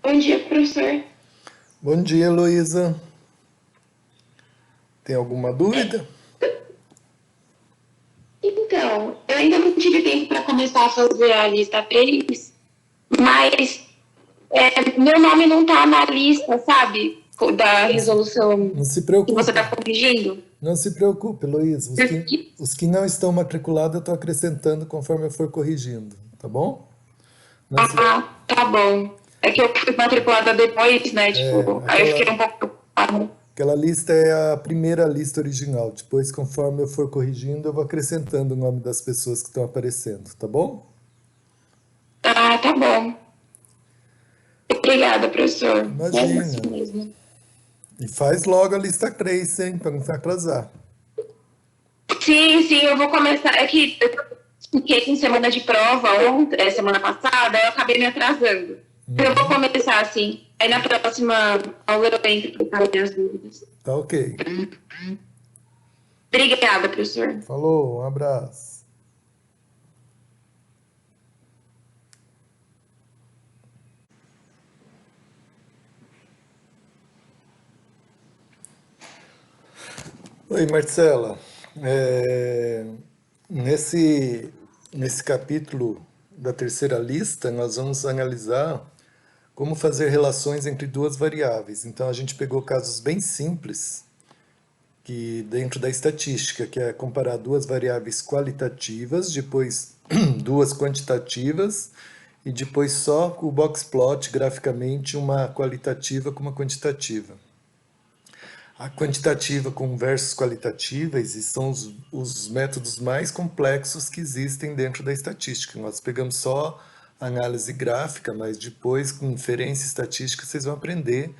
Bom dia, professor. Bom dia, Heloísa. Tem alguma dúvida? Então, eu ainda não tive tempo para começar a fazer a lista 3, mas meu nome não está na lista, sabe? Da Não se, resolução não se que você está preocupe. corrigindo. Não se preocupe, Heloísa. Os que não estão matriculados eu estou acrescentando conforme eu for corrigindo, tá bom? Não se, Ah, tá bom. É que eu fui matriculada depois, né? Tipo, aí eu fiquei aquela, um pouco preocupada. aquela lista é a primeira lista original. Depois, conforme eu for corrigindo, eu vou acrescentando o nome das pessoas que estão aparecendo, tá bom? Ah, tá bom. Obrigada, professor. É isso Imagina. mesmo. E faz logo a lista 3, hein, para não se atrasar. Sim, sim, eu vou começar. É que eu fiquei com semana de prova ontem, semana passada, eu acabei me atrasando. Eu vou começar assim. Aí na próxima aula eu entro para minhas dúvidas. Tá ok. Obrigada, professor. Falou, um abraço. Oi, Marcela. É, nesse, nesse capítulo da terceira lista, nós vamos analisar como fazer relações entre duas variáveis. Então, a gente pegou casos bem simples, que dentro da estatística, que é comparar duas variáveis qualitativas, depois duas quantitativas, e depois só o box plot, graficamente, uma qualitativa com uma quantitativa. A quantitativa com versus qualitativas e são os métodos mais complexos que existem dentro da estatística. Nós pegamos só análise gráfica, mas depois, com inferência estatística, vocês vão aprender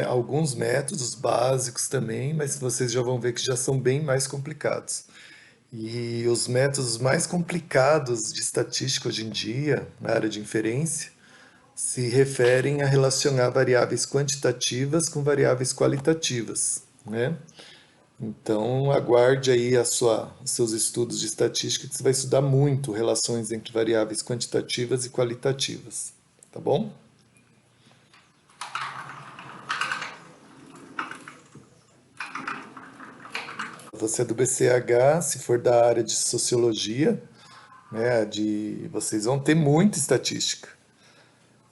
alguns métodos básicos também, mas vocês já vão ver que já são bem mais complicados. E os métodos mais complicados de estatística hoje em dia, na área de inferência, se referem a relacionar variáveis quantitativas com variáveis qualitativas, né? Então, aguarde aí os seus estudos de estatística, que você vai estudar muito relações entre variáveis quantitativas e qualitativas, tá bom? Você é do BCH, se for da área de sociologia, né, vocês vão ter muita estatística.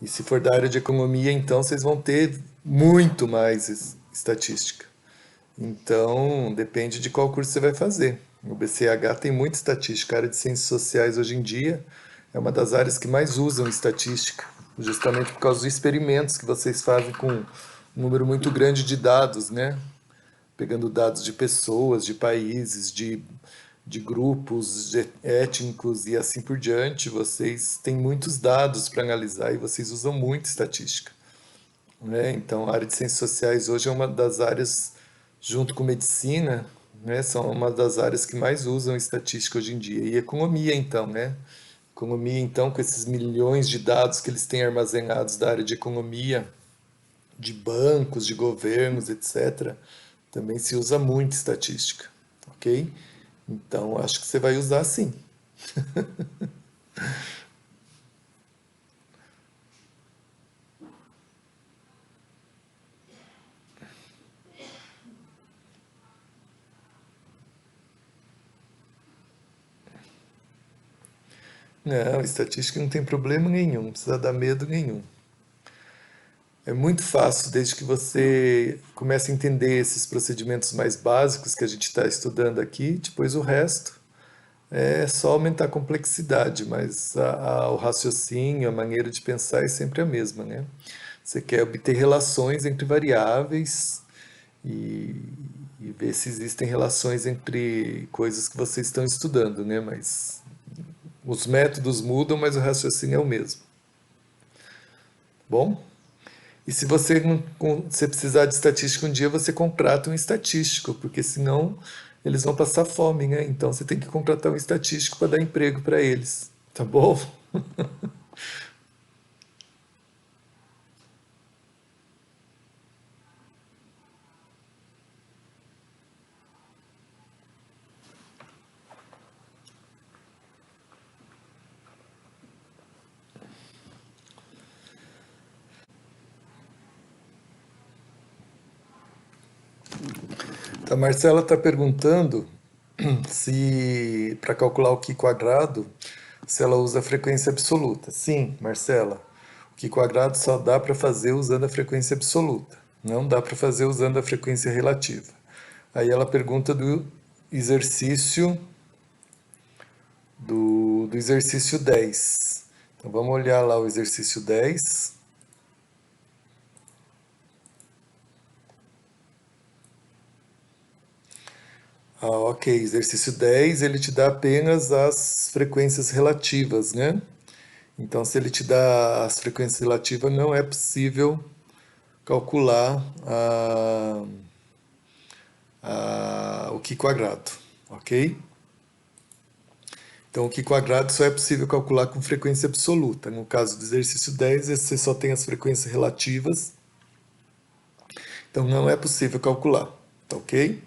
E se for da área de economia, então vocês vão ter muito mais estatística. Então, depende de qual curso você vai fazer. O BCH tem muita estatística. A área de ciências sociais hoje em dia é uma das áreas que mais usam estatística, justamente por causa dos experimentos que vocês fazem com um número muito grande de dados, né? Pegando dados de pessoas, de países, de grupos étnicos e assim por diante. Vocês têm muitos dados para analisar e vocês usam muito estatística, né? Então, a área de ciências sociais hoje é uma das áreas, junto com medicina, né, são uma das áreas que mais usam estatística hoje em dia. E economia, então, né? Economia, então, com esses milhões de dados que eles têm armazenados da área de economia, de bancos, de governos, etc., também se usa muito estatística, ok? Então, acho que você vai usar sim. Não, estatística não tem problema nenhum, não precisa dar medo nenhum. É muito fácil, desde que você comece a entender esses procedimentos mais básicos que a gente está estudando aqui, depois o resto é só aumentar a complexidade, mas o raciocínio, a maneira de pensar é sempre a mesma, né? Você quer obter relações entre variáveis e, e ver se existem relações entre coisas que vocês estão estudando, né? Mas os métodos mudam, mas o raciocínio é o mesmo. Bom? E se você, você precisar de estatística um dia, você contrata um estatístico, porque senão eles vão passar fome, né? Então você tem que contratar um estatístico para dar emprego para eles, tá bom? A Marcela está perguntando se, para calcular o Qi quadrado, se ela usa a frequência absoluta. Sim, Marcela, o Qi quadrado só dá para fazer usando a frequência absoluta. Não dá para fazer usando a frequência relativa. Aí ela pergunta exercício do exercício 10. Então vamos olhar lá o exercício 10. Ok, exercício 10, ele te dá apenas as frequências relativas, né? Então, se ele te dá as frequências relativas, não é possível calcular o Qi quadrado, ok? Então, o Qi quadrado só é possível calcular com frequência absoluta. No caso do exercício 10, você só tem as frequências relativas, então não é possível calcular, tá ok?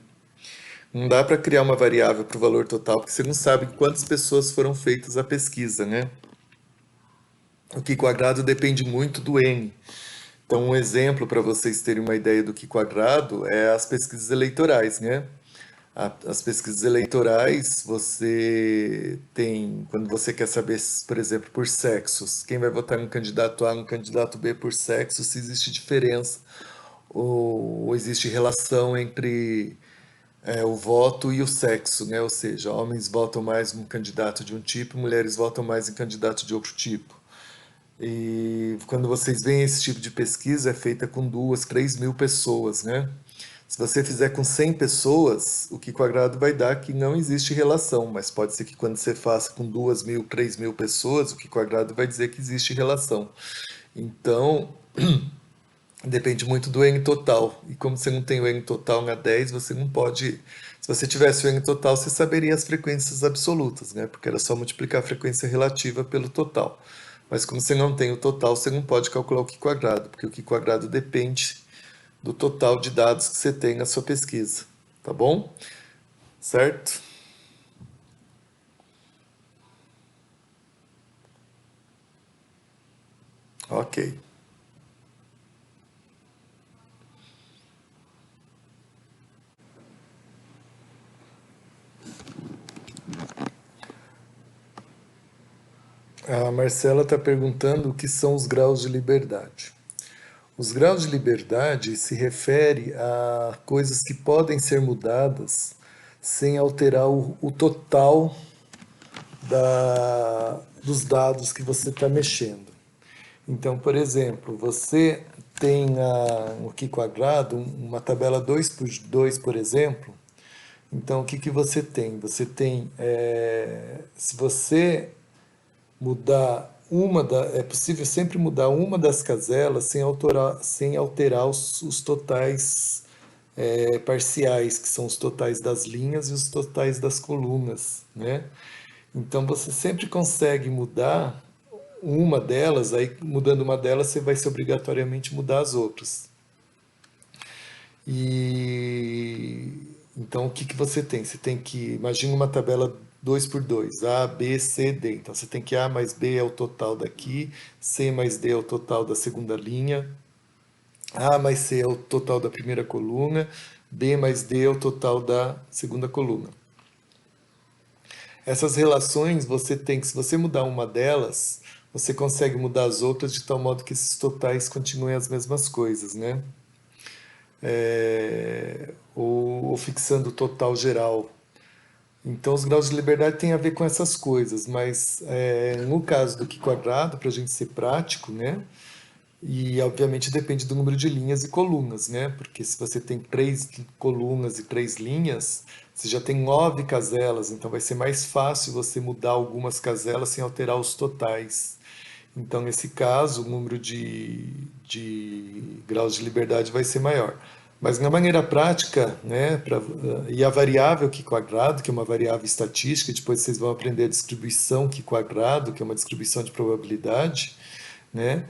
Não dá para criar uma variável para o valor total, porque você não sabe quantas pessoas foram feitas a pesquisa, né? O Qi quadrado depende muito do N. Então, um exemplo para vocês terem uma ideia do Qi quadrado é as pesquisas eleitorais, né? As pesquisas eleitorais, você tem, quando você quer saber, por exemplo, por sexos, quem vai votar no candidato A, no candidato B por sexo, se existe diferença ou existe relação entre o voto e o sexo, né? Ou seja, homens votam mais em candidato de um tipo, mulheres votam mais em candidato de outro tipo. E quando vocês veem esse tipo de pesquisa, é feita com 2, 3 mil pessoas, né? Se você fizer com 100 pessoas, o Qi quadrado vai dar que não existe relação, mas pode ser que quando você faça com 2 mil, 3 mil pessoas, o Qi quadrado vai dizer que existe relação. Então, depende muito do N total. E como você não tem o N total na 10, você não pode. Se você tivesse o N total, você saberia as frequências absolutas, né? Porque era só multiplicar a frequência relativa pelo total. Mas como você não tem o total, você não pode calcular o Qi quadrado, porque o Qi quadrado depende do total de dados que você tem na sua pesquisa. Tá bom? Certo? Ok. A Marcela está perguntando o que são os graus de liberdade. Os graus de liberdade se refere a coisas que podem ser mudadas sem alterar o total dos dados que você está mexendo. Então, por exemplo, você tem no Qi quadrado uma tabela 2 por 2, por exemplo. Então, o que, que você tem? Você tem, se você mudar é possível sempre mudar uma das caselas sem alterar os totais parciais, que são os totais das linhas e os totais das colunas, né? Então você sempre consegue mudar uma delas, aí mudando uma delas você vai ser obrigatoriamente mudar as outras. E então o que que você tem? Você tem que, imagina uma tabela 2 por 2, A, B, C, D. Então você tem que A mais B é o total daqui, C mais D é o total da segunda linha, A mais C é o total da primeira coluna, B mais D é o total da segunda coluna. Essas relações você tem que, se você mudar uma delas, você consegue mudar as outras de tal modo que esses totais continuem as mesmas coisas, né? Ou fixando o total geral. Então, os graus de liberdade têm a ver com essas coisas, mas no caso do Qi quadrado, para a gente ser prático, né? E obviamente depende do número de linhas e colunas, né? Porque se você tem 3 colunas e 3 linhas, você já tem 9 caselas, então vai ser mais fácil você mudar algumas caselas sem alterar os totais. Então, nesse caso, o número de graus de liberdade vai ser maior. Mas na maneira prática, né, e a variável Qi quadrado, que é uma variável estatística, depois vocês vão aprender a distribuição Qi quadrado, que é uma distribuição de probabilidade, né?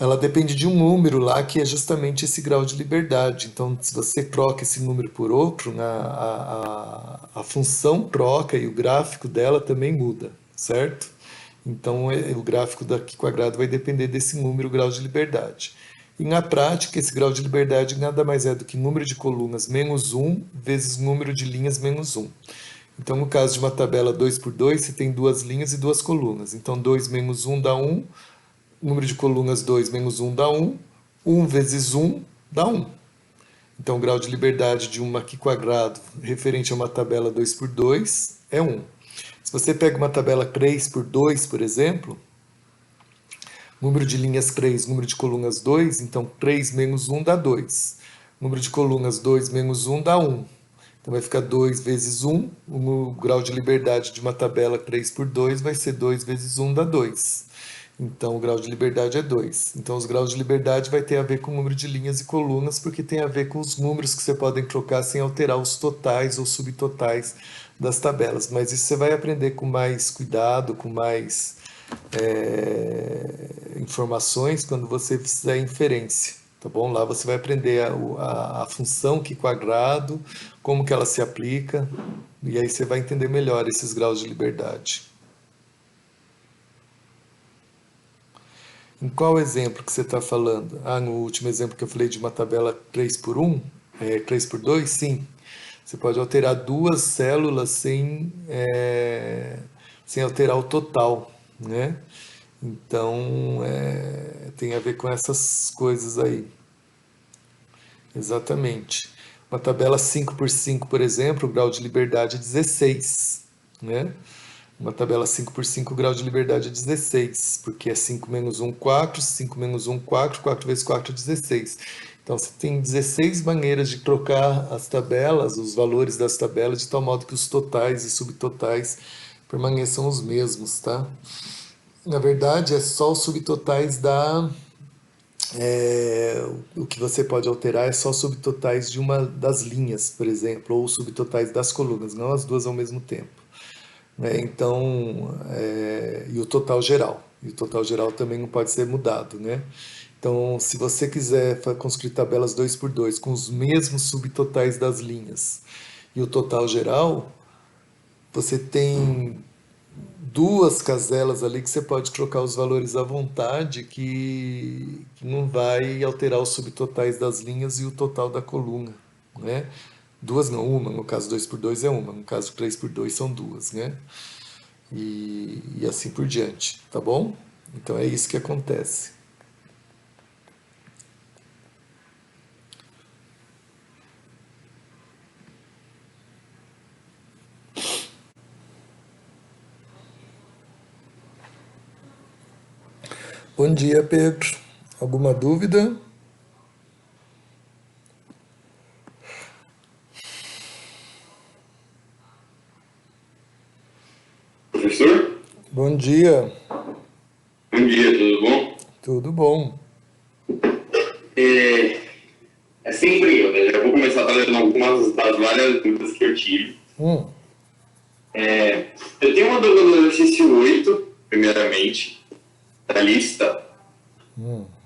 Ela depende de um número lá que é justamente esse grau de liberdade. Então, se você troca esse número por outro, a função troca e o gráfico dela também muda, certo? Então, o gráfico daqui quadrado vai depender desse número, grau de liberdade. E na prática, esse grau de liberdade nada mais é do que número de colunas menos 1 vezes número de linhas menos 1. Então, no caso de uma tabela 2 por 2, você tem duas linhas e duas colunas. Então, 2 menos 1 dá 1, número de colunas 2 menos 1 dá 1, 1 vezes 1 dá 1. Então, o grau de liberdade de uma aqui quadrado referente a uma tabela 2 por 2 é 1. Se você pega uma tabela 3 por 2, por exemplo, número de linhas 3, número de colunas 2, então 3 menos 1 dá 2. Número de colunas 2 menos 1 dá 1. Então vai ficar 2 vezes 1, o grau de liberdade de uma tabela 3 por 2 vai ser 2 vezes 1 dá 2. Então o grau de liberdade é 2. Então os graus de liberdade vai ter a ver com o número de linhas e colunas, porque tem a ver com os números que você pode trocar sem alterar os totais ou subtotais das tabelas. Mas isso você vai aprender com mais cuidado, com mais informações quando você fizer inferência, tá bom? Lá você vai aprender a função que quadrado, como que ela se aplica, e aí você vai entender melhor esses graus de liberdade. Em qual exemplo que você está falando? Ah, no último exemplo que eu falei de uma tabela 3 por 1, 3 por 2, sim. Você pode alterar duas células sem alterar o total, né? Então, tem a ver com essas coisas aí. Exatamente. Uma tabela 5 por 5, por exemplo, o grau de liberdade é 16, né? Uma tabela 5 por 5, o grau de liberdade é 16, porque é 5 menos 1, 4, 5 menos 1, 4, 4 vezes 4 é 16. Então, você tem 16 maneiras de trocar as tabelas, os valores das tabelas, de tal modo que os totais e subtotais permaneçam os mesmos, tá? Na verdade, é só os subtotais o que você pode alterar é só subtotais de uma das linhas, por exemplo, ou subtotais das colunas, não as duas ao mesmo tempo, né? Então, e o total geral. E o total geral também não pode ser mudado, né? Então, se você quiser construir tabelas 2 por 2 com os mesmos subtotais das linhas e o total geral, você tem duas caselas ali que você pode trocar os valores à vontade, que não vai alterar os subtotais das linhas e o total da coluna, né? Duas não, uma, no caso 2 por 2 é uma, no caso 3 por 2 são duas, né? E assim por diante, tá bom? Então é isso que acontece. Bom dia, Pedro. Alguma dúvida? Professor? Bom dia. Bom dia, tudo bom? Tudo bom? É sempre eu, né? Já vou começar trazendo algumas das várias dúvidas que eu tive. Eu tenho uma dúvida no exercício 8, primeiramente, da lista,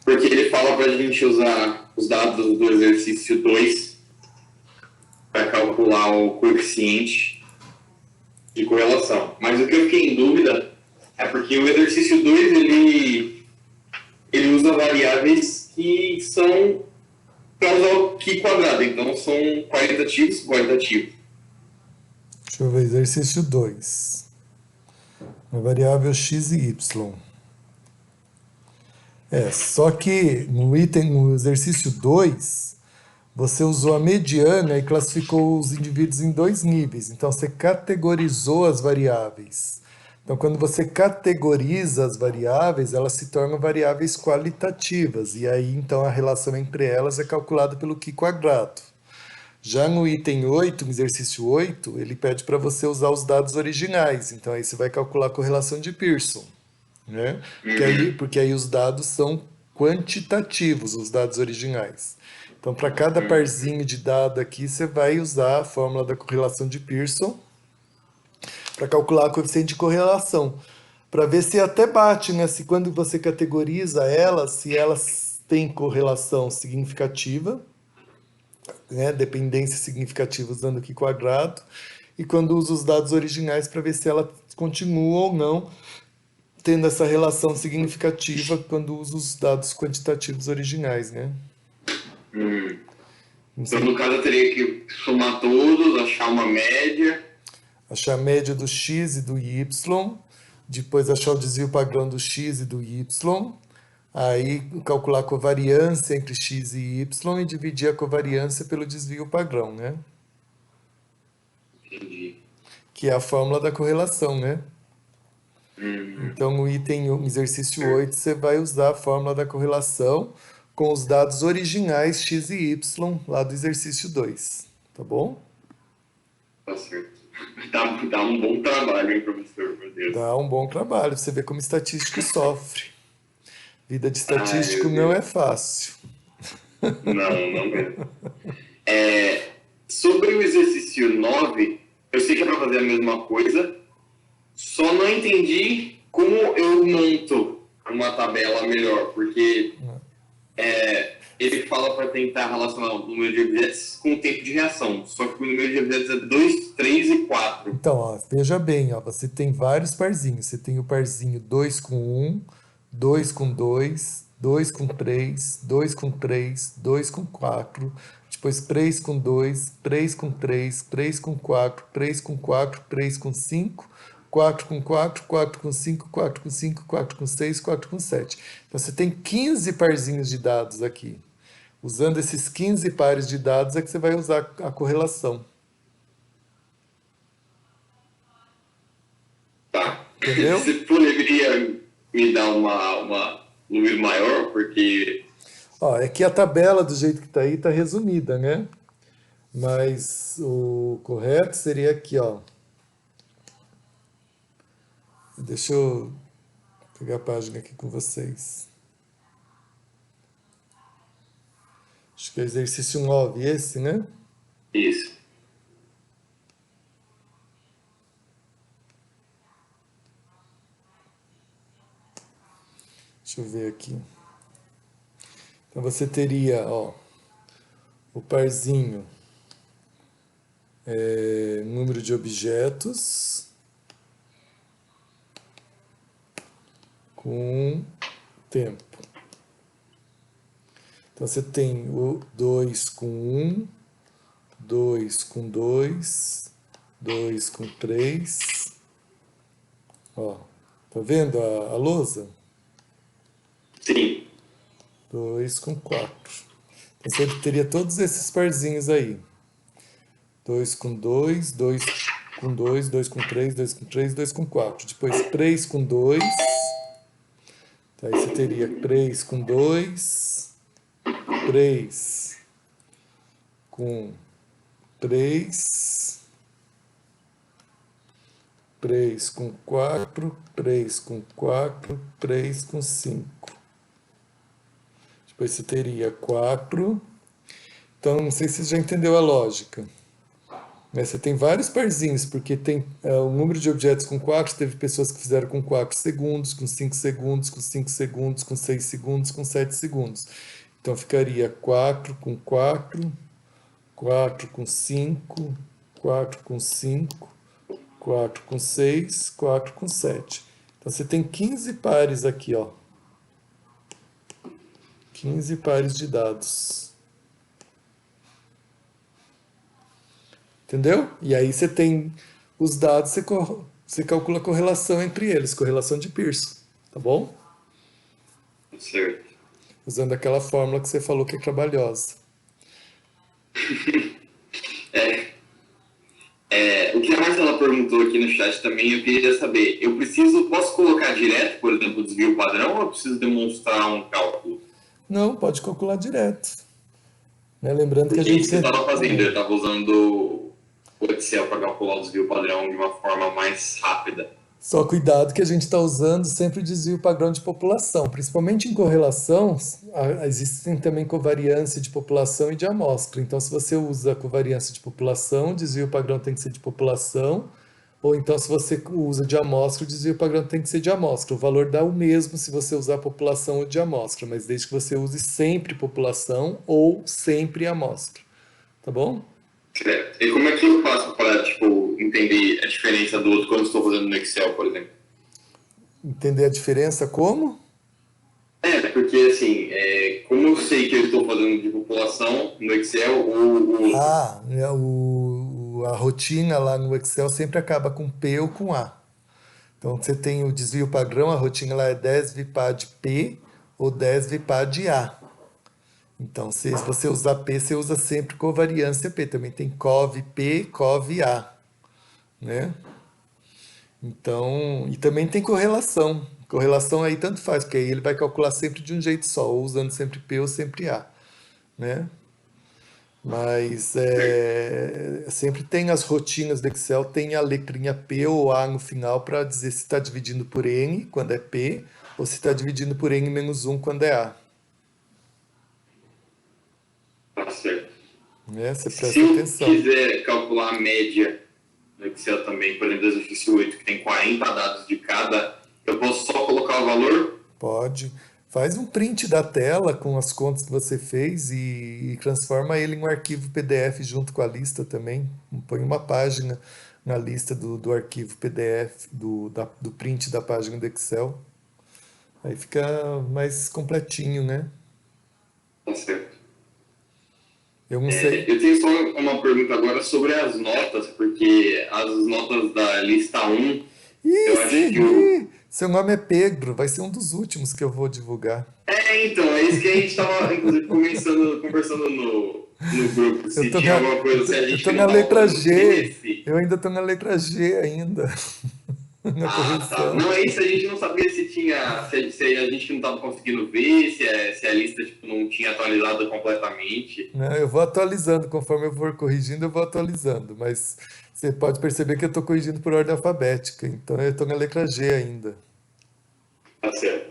porque ele fala para a gente usar os dados do exercício 2 para calcular o coeficiente de correlação. Mas o que eu fiquei em dúvida é porque o exercício 2 ele usa variáveis que são para usar o Qi quadrado, então são qualitativos. Deixa eu ver, exercício 2. A variável x e y. Só que no exercício 2, você usou a mediana e classificou os indivíduos em dois níveis. Então, você categorizou as variáveis. Então, quando você categoriza as variáveis, elas se tornam variáveis qualitativas. E aí, então, a relação entre elas é calculada pelo Qi quadrado. Já no item 8, no exercício 8, ele pede para você usar os dados originais. Então, aí você vai calcular a correlação de Pearson, né? Porque aí os dados são quantitativos, os dados originais. Então, para cada parzinho de dado aqui, você vai usar a fórmula da correlação de Pearson para calcular o coeficiente de correlação, para ver se até bate, né? Se quando você categoriza elas, se elas têm correlação significativa, né? Dependência significativa usando aqui quadrado, e quando usa os dados originais para ver se elas continuam ou não tendo essa relação significativa quando usa os dados quantitativos originais, né? Então, no caso, eu teria que somar todos, achar uma média. Achar a média do x e do y, depois achar o desvio padrão do x e do y, aí calcular a covariância entre x e y e dividir a covariância pelo desvio padrão, né? Entendi. Que é a fórmula da correlação, né? Então, no item 1, exercício 8, você vai usar a fórmula da correlação com os dados originais x e y lá do exercício 2, tá bom? Tá certo. Dá um bom trabalho, hein, professor? Meu Deus. Dá um bom trabalho, você vê como estatístico sofre. Vida de estatístico meu não Deus. é fácil. Não mesmo. Sobre o exercício 9, eu sei que é para fazer a mesma coisa, só não entendi como eu monto uma tabela melhor, porque ele fala para tentar relacionar o número de objetos com o tempo de reação, só que o número de objetos é 2, 3 e 4. Então, ó, veja bem, ó, você tem vários parzinhos. Você tem o parzinho 2 com 1, 2 com 2, 2 com 3, 2 com 3, 2 com 4, depois 3 com 2, 3 com 3, 3 com 4, 3 com 4, 3 com 5, 4 com 4, 4 com 5, 4 com 5, 4 com 6, 4 com 7. Então você tem 15 parzinhos de dados aqui. Usando esses 15 pares de dados é que você vai usar a correlação. Tá. Entendeu? Você poderia me dar uma luz maior, porque... Ó, é que a tabela, do jeito que está aí, está resumida, né? Mas o correto seria aqui, ó. Deixa eu pegar a página aqui com vocês. Acho que é exercício 9, esse, né? Isso. Deixa eu ver aqui. Então você teria, ó, o parzinho, número de objetos com tempo. Então você tem o 2 com 1, 2 com 2, 2 com 3. Ó, tá vendo a lousa? Sim. 2 com 4. Então você teria todos esses parzinhos aí. 2 com 2, 2 com 2, 2 com 3, 2 com 3, 2 com 4. Depois 3 com 2. Então, aí você teria 3 com 2, 3 com 3, 3 com 4, 3 com 4, 3 com 5. Depois você teria 4. Então, não sei se você já entendeu a lógica. Você tem vários parzinhos, porque tem o número de objetos com 4, teve pessoas que fizeram com 4 segundos, com 5 segundos, com 5 segundos, com 6 segundos, com 7 segundos. Então, ficaria 4 com 4, 4 com 5, 4 com 5, 4 com 6, 4 com 7. Então, você tem 15 pares aqui, ó. 15 pares de dados. Entendeu? E aí você tem os dados, você calcula a correlação entre eles, correlação de Pearson, tá bom? Certo. Usando aquela fórmula que você falou que é trabalhosa. O que a Marcela perguntou aqui no chat também, eu queria saber, posso colocar direto, por exemplo, o desvio padrão, ou eu preciso demonstrar um cálculo? Não, pode calcular direto. Né? Lembrando que a Porque gente... isso que eu estava fazendo, eu estava usando o Excel para calcular o desvio padrão de uma forma mais rápida. Só cuidado que a gente está usando sempre o desvio padrão de população, principalmente em correlação, existem também covariância de população e de amostra. Então, se você usa a covariância de população, o desvio padrão tem que ser de população, ou então, se você usa de amostra, o desvio padrão tem que ser de amostra. O valor dá o mesmo se você usar população ou de amostra, mas desde que você use sempre população ou sempre amostra. Tá bom? Certo. E como é que eu faço para, entender a diferença do outro quando eu estou fazendo no Excel, por exemplo? Entender a diferença como? Porque assim, como eu sei que eu estou fazendo de população no Excel ou o outro? Ah, a rotina lá no Excel sempre acaba com P ou com A. Então você tem o desvio padrão, a rotina lá é 10 VPA de P ou 10 VPA de A. Então, se você usar P, você usa sempre covariância P. Também tem cov P, cov A, né? Então, e também tem correlação. Correlação aí tanto faz, porque aí ele vai calcular sempre de um jeito só, ou usando sempre P ou sempre A, né? Mas sempre tem as rotinas do Excel, tem a letrinha P ou A no final para dizer se está dividindo por N quando é P, ou se está dividindo por N menos 1 quando é A, Tá certo. né? Você Se presta eu atenção. quiser calcular a média no Excel também, por exemplo, do exercício 8 que tem 40 dados de cada, eu posso só colocar o valor? Pode. Faz um print da tela com as contas que você fez e transforma ele em um arquivo PDF junto com a lista também. Põe uma página na lista do arquivo PDF, do print da página do Excel. Aí fica mais completinho, né? Tá certo. Eu não sei. Eu tenho só uma pergunta agora sobre as notas, porque as notas da lista um eu acho que o. Seu nome é Pedro, vai ser um dos últimos que eu vou divulgar. Então, é isso que a gente estava, inclusive, conversando no grupo, Eu se tô tinha na, alguma eu coisa, tô, se a eu gente tô não na estava letra fazendo G. esse. Eu ainda tô na letra G ainda, na Ah, tá. correção. Não, é isso, a gente não sabia se tinha, se a gente não estava conseguindo ver, se a lista tipo, não tinha atualizado completamente. Né? Eu vou atualizando, conforme eu for corrigindo, eu vou atualizando, mas você pode perceber que eu estou corrigindo por ordem alfabética, então eu estou na letra G ainda, Tá certo.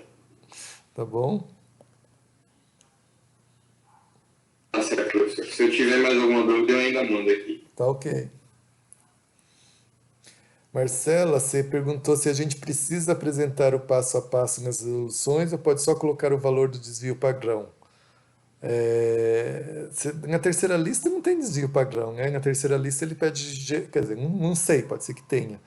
tá bom? Tá certo, professor. Se eu tiver mais alguma dúvida, eu ainda mando aqui. Tá ok. Marcela, você perguntou se a gente precisa apresentar o passo a passo nas resoluções ou pode só colocar o valor do desvio padrão. Na terceira lista não tem desvio padrão, né? Na terceira lista ele pede, quer dizer, não sei, pode ser que tenha,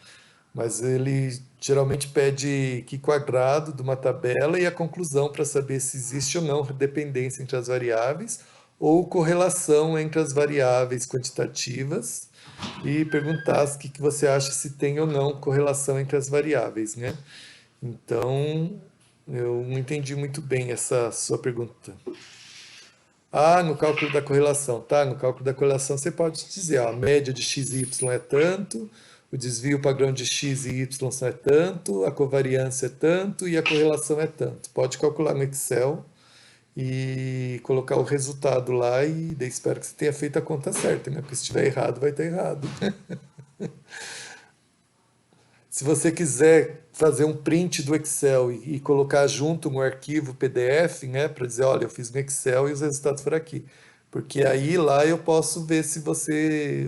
mas ele geralmente pede que quadrado de uma tabela e a conclusão para saber se existe ou não dependência entre as variáveis ou correlação entre as variáveis quantitativas e perguntar o que você acha se tem ou não correlação entre as variáveis, né? Então, eu não entendi muito bem essa sua pergunta. Ah, no cálculo da correlação, tá? No cálculo da correlação você pode dizer, ó, a média de x e y é tanto, o desvio padrão de x e y é tanto, a covariância é tanto e a correlação é tanto. Pode calcular no Excel e colocar o resultado lá e daí espero que você tenha feito a conta certa, né? Porque se estiver errado, vai estar errado. Se você quiser fazer um print do Excel e colocar junto no arquivo PDF, né, para dizer, olha, eu fiz no Excel e os resultados foram aqui. Porque aí lá eu posso ver se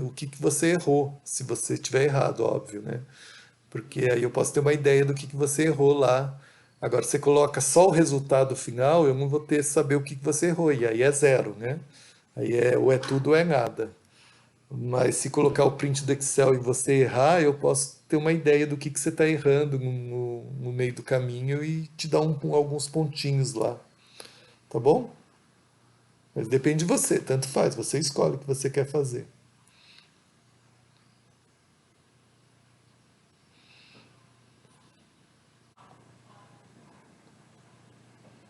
o que você errou, se você tiver errado, óbvio, né? Porque aí eu posso ter uma ideia do que você errou lá. Agora, você coloca só o resultado final, eu não vou ter saber o que você errou, e aí é zero, né? Aí ou é tudo ou é nada. Mas se colocar o print do Excel e você errar, eu posso ter uma ideia do que você está errando no meio do caminho e te dar alguns pontinhos lá. Tá bom? Mas depende de você, tanto faz, você escolhe o que você quer fazer.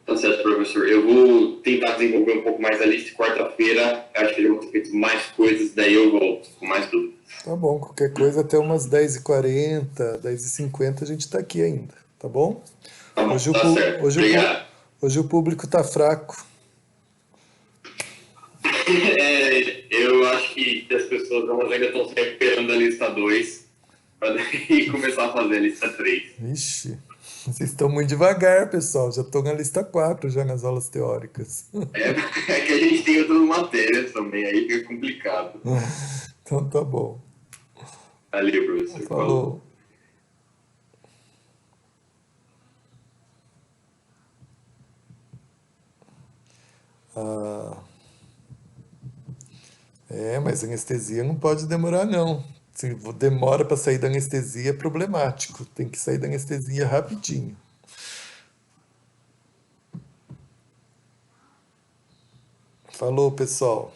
Tá certo, professor. Eu vou tentar desenvolver um pouco mais a lista. Quarta-feira, acho que eu vou ter feito mais coisas, daí eu volto com mais dúvidas. Tá bom, qualquer coisa até umas 10h40, 10h50 a gente está aqui ainda, tá bom? Tá bom, Hoje o, tá pu- certo. hoje o, pu- Obrigado. hoje o público tá fraco. Eu acho que as pessoas elas ainda estão se recuperando da lista 2 para daí começar a fazer a lista 3. Ixi, vocês estão muito devagar, pessoal. Já estou na lista 4 já nas aulas teóricas. É que a gente tem outras matérias também, aí fica complicado. Então tá bom. Valeu, professor. Falou. Falou. Ah, mas anestesia não pode demorar, não. Se demora para sair da anestesia, é problemático. Tem que sair da anestesia rapidinho. Falou, pessoal.